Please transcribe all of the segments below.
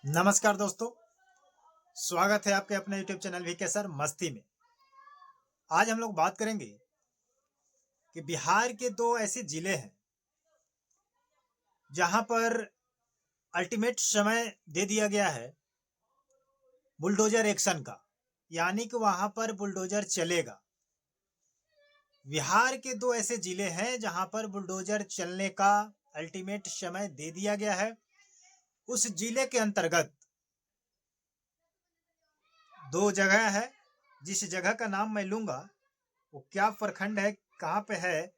नमस्कार दोस्तों, स्वागत है आपके अपने YouTube चैनल वीके सर मस्ती में। आज हम लोग बात करेंगे कि बिहार के दो ऐसे जिले हैं जहां पर अल्टीमेट समय दे दिया गया है बुलडोजर एक्शन का, यानी कि वहां पर बुलडोजर चलेगा। बिहार के दो ऐसे जिले हैं जहां पर बुलडोजर चलने का अल्टीमेट समय दे दिया गया है। उस जिले के अंतर्गत दो जगह है। जिस जगह का नाम मैं लूंगा वो क्या प्रखंड है, कहाँ पे है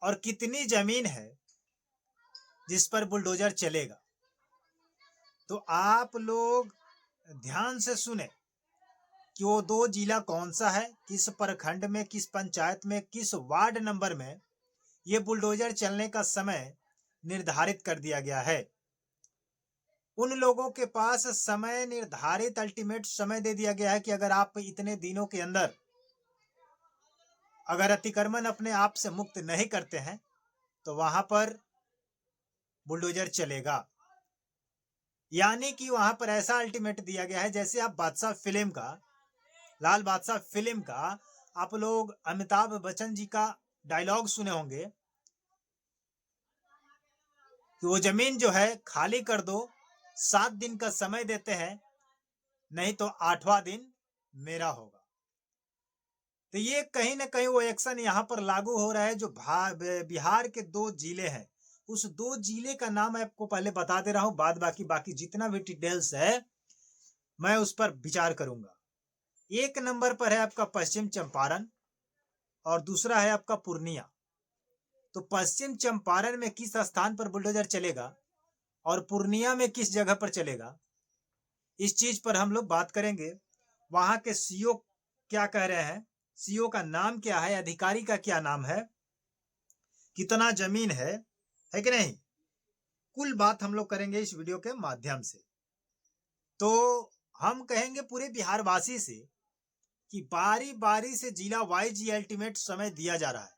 और कितनी जमीन है जिस पर बुलडोजर चलेगा। तो आप लोग ध्यान से सुने कि वो दो जिला कौन सा है, किस प्रखंड में, किस पंचायत में, किस वार्ड नंबर में ये बुलडोजर चलने का समय निर्धारित कर दिया गया है। उन लोगों के पास समय निर्धारित अल्टीमेट समय दे दिया गया है कि अगर आप इतने दिनों के अंदर अगर अतिक्रमण अपने आप से मुक्त नहीं करते हैं तो वहां पर बुलडोजर चलेगा। यानी कि वहां पर ऐसा अल्टीमेट दिया गया है जैसे आप बादशाह फिल्म का, लाल बादशाह फिल्म का आप लोग अमिताभ बच्चन जी का डायलॉग सुने होंगे कि वो जमीन जो है खाली कर दो, 7 दिन का समय देते हैं, नहीं तो 8वां दिन मेरा होगा। तो ये कहीं ना कहीं वो एक्शन यहाँ पर लागू हो रहा है जो बिहार के दो जिले हैं। उस दो जिले का नाम मैं आपको पहले बता दे रहा हूं, बाद बाकी जितना भी डिटेल्स है मैं उस पर विचार करूंगा। एक नंबर पर है आपका पश्चिम चंपारण और दूसरा है आपका पूर्णिया। तो पश्चिम चंपारण में किस स्थान पर बुलडोजर चलेगा और पूर्णिया में किस जगह पर चलेगा, इस चीज पर हम लोग बात करेंगे। वहां के सीओ क्या कह रहे हैं, सीओ का नाम क्या है, अधिकारी का क्या नाम है, कितना जमीन है कि नहीं, कुल बात हम लोग करेंगे इस वीडियो के माध्यम से। तो हम कहेंगे पूरे बिहार वासी से कि बारी बारी से जिला वाइज ये अल्टीमेट समय दिया जा रहा है,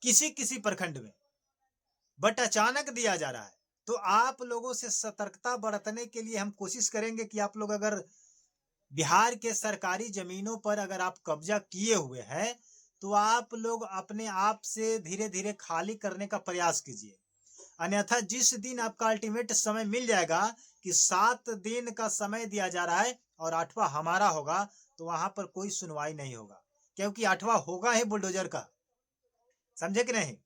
किसी किसी प्रखंड में, बट अचानक दिया जा रहा है। तो आप लोगों से सतर्कता बरतने के लिए हम कोशिश करेंगे कि आप लोग अगर बिहार के सरकारी जमीनों पर अगर आप कब्जा किए हुए हैं तो आप लोग अपने आप से धीरे धीरे खाली करने का प्रयास कीजिए। अन्यथा जिस दिन आपका अल्टीमेट समय मिल जाएगा कि 7 दिन का समय दिया जा रहा है और 8वां हमारा होगा, तो वहां पर कोई सुनवाई नहीं होगा, क्योंकि 8वां होगा ही बुलडोजर का। समझे कि नहीं?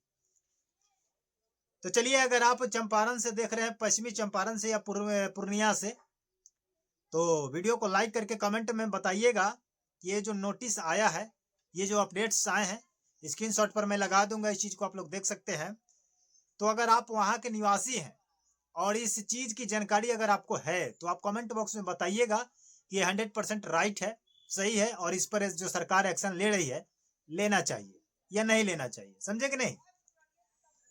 तो चलिए, अगर आप चंपारण से देख रहे हैं, पश्चिमी चंपारण से या पूर्णिया से, तो वीडियो को लाइक करके कमेंट में बताइएगा कि ये जो नोटिस आया है, ये जो अपडेट्स आए हैं, स्क्रीनशॉट पर मैं लगा दूंगा, इस चीज को आप लोग देख सकते हैं। तो अगर आप वहां के निवासी हैं और इस चीज की जानकारी अगर आपको है तो आप कमेंट बॉक्स में बताइएगा कि ये 100% राइट है, सही है, और इस पर जो सरकार एक्शन ले रही है लेना चाहिए या नहीं लेना चाहिए। समझे कि नहीं?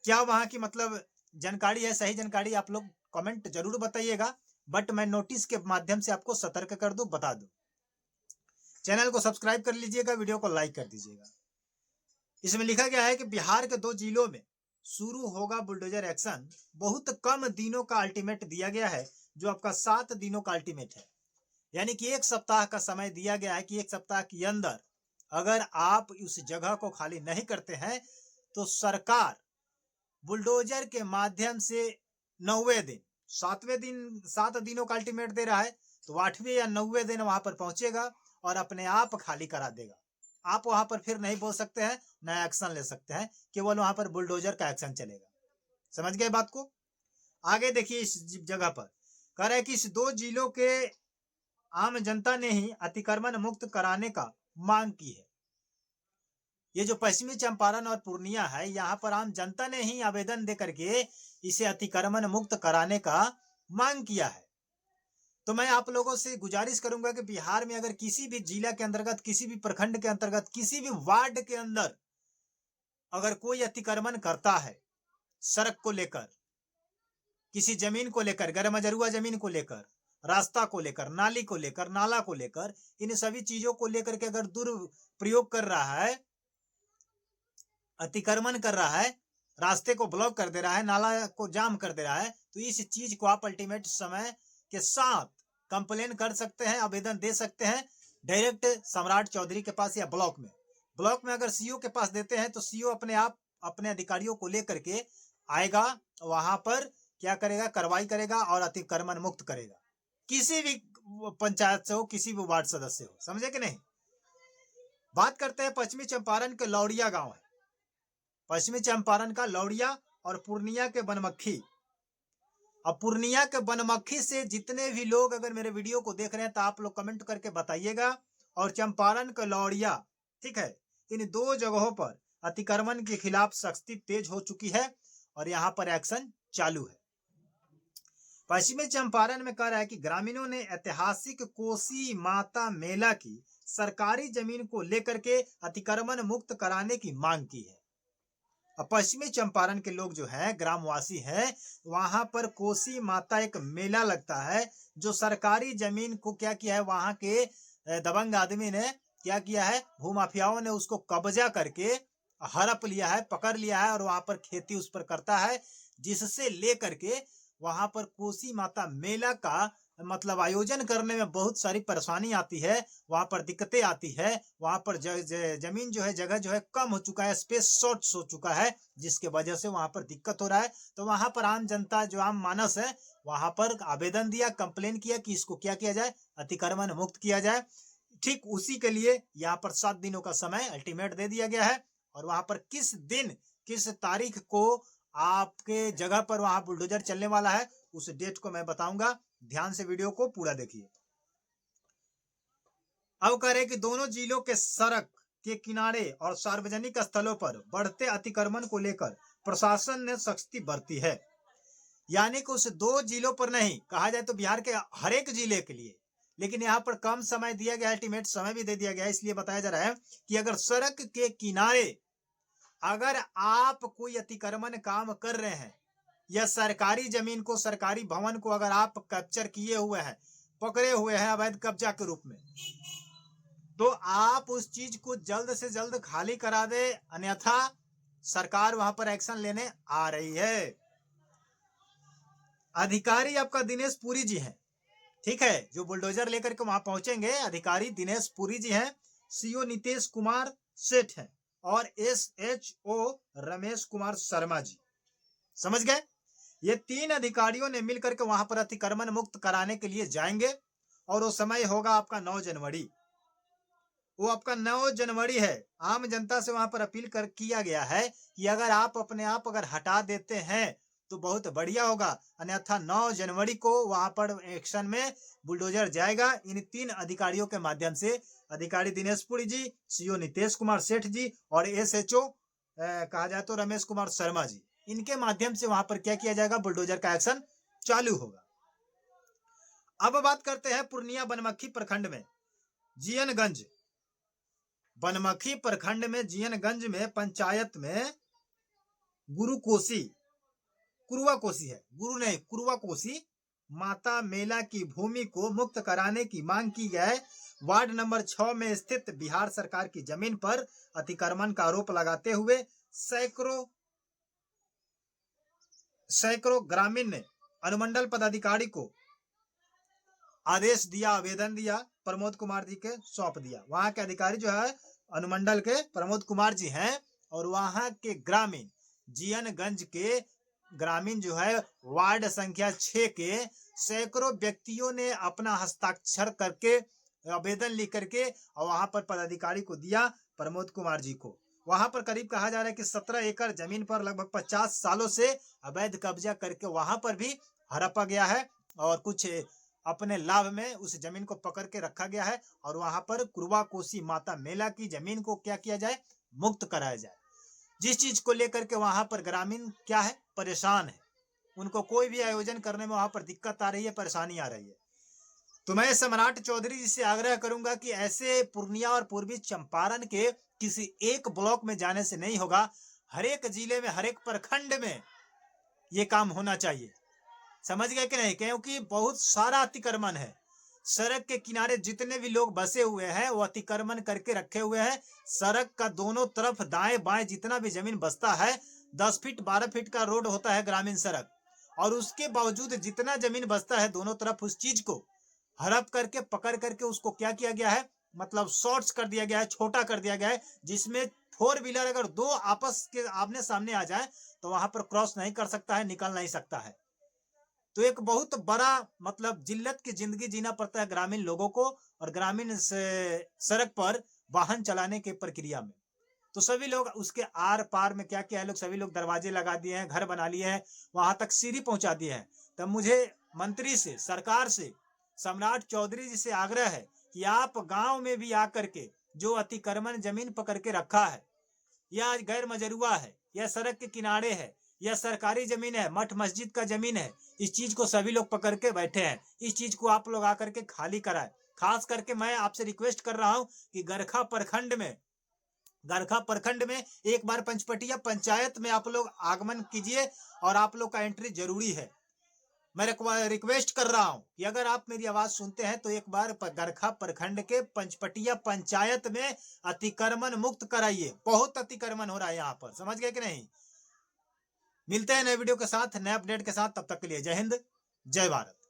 क्या वहां की मतलब जानकारी है, सही जानकारी, आप लोग कमेंट जरूर बताइएगा। बट मैं नोटिस के माध्यम से आपको सतर्क कर दूं, बता दूं। चैनल को सब्सक्राइब कर लीजिएगा, वीडियो को लाइक कर दीजिएगा। इसमें लिखा गया है कि बिहार के दो जिलों में शुरू होगा बुलडोजर एक्शन। बहुत कम दिनों का अल्टीमेट दिया गया है, जो आपका 7 दिनों का अल्टीमेट है। यानी कि 1 सप्ताह का समय दिया गया है कि 1 सप्ताह के अंदर अगर आप उस जगह को खाली नहीं करते हैं तो सरकार बुलडोजर के माध्यम से 9वें दिन, 7वें दिन, 7 दिनों का अल्टीमेट दे रहा है, तो 8वें या 9वें दिन वहां पर पहुंचेगा और अपने आप खाली करा देगा। आप वहां पर फिर नहीं बोल सकते हैं, नया एक्शन ले सकते हैं, केवल वहां पर बुलडोजर का एक्शन चलेगा। समझ गए बात को? आगे देखिए, इस जगह पर कह रहा है कि इस दो जिलों के आम जनता ने ही अतिक्रमण मुक्त कराने का मांग की है। ये जो पश्चिमी चंपारण और पूर्णिया है, यहाँ पर आम जनता ने ही आवेदन दे करके इसे अतिक्रमण मुक्त कराने का मांग किया है। तो मैं आप लोगों से गुजारिश करूंगा कि बिहार में अगर किसी भी जिला के अंतर्गत, किसी भी प्रखंड के अंतर्गत, किसी भी वार्ड के अंदर अगर कोई अतिक्रमण करता है, सड़क को लेकर, किसी जमीन को लेकर, गैरमजरूआ जमीन को लेकर, रास्ता को लेकर, नाली को लेकर, नाला को लेकर, इन सभी चीजों को लेकर के अगर दुरुपयोग कर रहा है, अतिक्रमण कर रहा है, रास्ते को ब्लॉक कर दे रहा है, नाला को जाम कर दे रहा है, तो इस चीज को आप अल्टीमेट समय के साथ कंप्लेन कर सकते हैं, आवेदन दे सकते हैं डायरेक्ट सम्राट चौधरी के पास या ब्लॉक में। ब्लॉक में अगर सीओ के पास देते हैं तो सीओ अपने आप अपने अधिकारियों को लेकर के आएगा, वहां पर क्या करेगा, कार्रवाई करेगा और अतिक्रमण मुक्त करेगा, किसी भी पंचायत से हो, किसी भी वार्ड सदस्य हो। समझे कि नहीं। बात करते हैं पश्चिमी चंपारण के लौड़िया गांव है, पश्चिमी चंपारण का लौड़िया और पूर्णिया के बनमक्खी। अब पूर्णिया के बनमक्खी से जितने भी लोग अगर मेरे वीडियो को देख रहे हैं तो आप लोग कमेंट करके बताइएगा। और चंपारण का लौड़िया, ठीक है, इन दो जगहों पर अतिक्रमण के खिलाफ सख्ती तेज हो चुकी है और यहाँ पर एक्शन चालू है। पश्चिमी चंपारण में कह रहा है कि ग्रामीणों ने ऐतिहासिक कोसी माता मेला की सरकारी जमीन को लेकर के अतिक्रमण मुक्त कराने की मांग की है। अब पश्चिमी चंपारण के लोग जो है, ग्रामवासी हैं, वहां पर कोसी माता एक मेला लगता है, जो सरकारी जमीन को क्या किया है, वहां के दबंग आदमी ने क्या किया है, भूमाफियाओं ने उसको कब्जा करके हड़प लिया है, पकड़ लिया है और वहां पर खेती उस पर करता है, जिससे लेकर के वहां पर कोसी माता मेला का मतलब आयोजन करने में बहुत सारी परेशानी आती है, वहां पर दिक्कतें आती है, वहां पर जमीन जो है, जगह जो है कम हो चुका है, स्पेस शॉर्ट हो चुका है, जिसके वजह से वहां पर दिक्कत हो रहा है। तो वहां पर आम जनता जो आम मानस है, वहां पर आवेदन दिया, कंप्लेन किया कि इसको क्या किया जाए, अतिक्रमण मुक्त किया जाए। ठीक उसी के लिए यहाँ पर 7 दिनों का समय अल्टीमेट दे दिया गया है। और वहां पर किस दिन, किस तारीख को आपके जगह पर वहां बुलडोजर चलने वाला है, उस डेट को मैं बताऊंगा, ध्यान से वीडियो को पूरा देखिए। अब कह रहे कि दोनों जिलों के सड़क के किनारे और सार्वजनिक स्थलों पर बढ़ते अतिक्रमण को लेकर प्रशासन ने सख्ती बरती है। यानी कि उस 2 जिलों पर नहीं, कहा जाए तो बिहार के हर एक जिले के लिए, लेकिन यहाँ पर कम समय दिया गया, अल्टीमेट समय भी दे दिया गया है। इसलिए बताया जा रहा है कि अगर सड़क के किनारे अगर आप कोई अतिक्रमण काम कर रहे हैं या सरकारी जमीन को, सरकारी भवन को अगर आप कैप्चर किए हुए हैं, पकड़े हुए हैं अवैध कब्जा के रूप में, तो आप उस चीज को जल्द से जल्द खाली करा दे, अन्यथा सरकार वहां पर एक्शन लेने आ रही है। अधिकारी आपका दिनेश पुरी जी हैं, ठीक है, जो बुलडोजर लेकर के वहां पहुंचेंगे, अधिकारी दिनेश पुरी जी हैं, सीओ नीतीश कुमार सेठ हैं और SHO रमेश कुमार शर्मा जी। समझ गए। ये 3 अधिकारियों ने मिलकर के वहां पर अतिक्रमण मुक्त कराने के लिए जाएंगे और वो समय होगा आपका 9 जनवरी। वो आपका 9 जनवरी है। आम जनता से वहां पर अपील किया गया है कि अगर आप अपने आप अगर हटा देते हैं तो बहुत बढ़िया होगा, अन्यथा 9 जनवरी को वहां पर एक्शन में बुलडोजर जाएगा इन 3 अधिकारियों के माध्यम से। अधिकारी दिनेश पुरी जी, सीओ नीतीश कुमार सेठ जी और SHO कहा जाए तो रमेश कुमार शर्मा जी, इनके माध्यम से वहां पर क्या किया जाएगा, बुलडोजर का एक्शन चालू होगा। अब बात करते हैं पूर्णिया बनमक्खी प्रखंड में जीयनगंज, बनमक्खी प्रखंड में जीयनगंज में पंचायत में कुरुआ कोसी है, गुरु नहीं, कुरुआ कोसी माता मेला की भूमि को मुक्त कराने की मांग की गई। वार्ड नंबर 6 में स्थित बिहार सरकार की जमीन पर अतिक्रमण का आरोप लगाते हुए सैकड़ों ग्रामीण ने अनुमंडल पदाधिकारी को आदेश दिया, आवेदन दिया, प्रमोद कुमार जी के सौंप दिया। वहां के अधिकारी जो है अनुमंडल के प्रमोद कुमार जी हैं और वहां के ग्रामीण जीयनगंज के ग्रामीण जो है वार्ड संख्या 6 के सैकड़ों व्यक्तियों ने अपना हस्ताक्षर करके आवेदन लिख करके और वहां पर पदाधिकारी को दिया, प्रमोद कुमार जी को। वहां पर करीब कहा जा रहा है कि 17 एकड़ जमीन पर लगभग 50 सालों से अवैध कब्जा करके वहां पर भी हड़पा गया है और कुछ अपने लाभ में उस जमीन को पकड़ के रखा गया है और वहां पर कुरुआ कोसी माता मेला की जमीन को क्या किया जाए, मुक्त कराया जाए। जिस चीज को लेकर के वहां पर ग्रामीण क्या है, परेशान है, उनको कोई भी आयोजन करने में वहां पर दिक्कत आ रही है, परेशानी आ रही है। तो मैं सम्राट चौधरी जी से आग्रह करूंगा कि ऐसे पूर्णिया और पूर्वी चंपारण के किसी एक ब्लॉक में जाने से नहीं होगा, हर एक जिले में, हर एक प्रखंड में ये काम होना चाहिए। समझ गए कि नहीं, क्योंकि बहुत सारा अतिक्रमण है। सड़क के किनारे जितने भी लोग बसे हुए हैं वो अतिक्रमण करके रखे हुए हैं। सड़क का दोनों तरफ दाएं बाएं जितना भी जमीन बसता है, 10 फीट 12 फीट का रोड होता है ग्रामीण सड़क, और उसके बावजूद जितना जमीन बचता है दोनों तरफ उस चीज को हड़प करके पकड़ करके उसको क्या किया गया है, मतलब शॉर्ट्स कर दिया गया है, छोटा कर दिया गया है, जिसमें फोर व्हीलर अगर दो आपस के आमने सामने आ जाए तो वहां पर क्रॉस नहीं कर सकता है, निकल नहीं सकता है। तो एक बहुत बड़ा मतलब जिल्लत की जिंदगी जीना पड़ता है ग्रामीण लोगों को, और ग्रामीण सड़क पर वाहन चलाने की प्रक्रिया में। तो सभी लोग उसके आर पार में क्या किया है, लोग सभी लोग दरवाजे लगा दिए हैं, घर बना लिए हैं, वहां तक सीढ़ी पहुंचा दिए हैं। तब मुझे मंत्री से, सरकार से, सम्राट चौधरी जी से आग्रह है कि आप गांव में भी आकर के जो अतिक्रमण जमीन पकड़ के रखा है, या गैर मजरूआ है, या सड़क के किनारे है, या सरकारी जमीन है, मठ मस्जिद का जमीन है, इस चीज को सभी लोग पकड़ के बैठे हैं, इस चीज को आप लोग आकर के खाली कराए। खास करके मैं आपसे रिक्वेस्ट कर रहा हूं कि गरखा प्रखंड में एक बार पंचपटिया पंचायत में आप लोग आगमन कीजिए, और आप लोग का एंट्री जरूरी है। मैं रिक्वेस्ट कर रहा हूं कि अगर आप मेरी आवाज सुनते हैं तो एक बार गरखा प्रखंड के पंचपटिया पंचायत में अतिक्रमण मुक्त कराइए। बहुत अतिक्रमण हो रहा है यहाँ पर, समझ गए कि नहीं। मिलते हैं नए वीडियो के साथ, नए अपडेट के साथ, तब तक के लिए जय हिंद, जय भारत।